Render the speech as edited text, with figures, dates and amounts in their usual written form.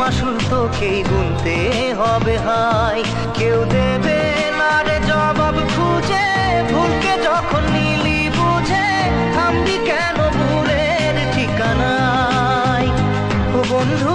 মাসুল তোকেই গুনতে হবে হাই। কেউ দেবে না রে জবাব খুঁজে, ভুলকে যখন নিলি বুঝে থামবি কেন ভুলের ঠিকানায়। ও বন্ধু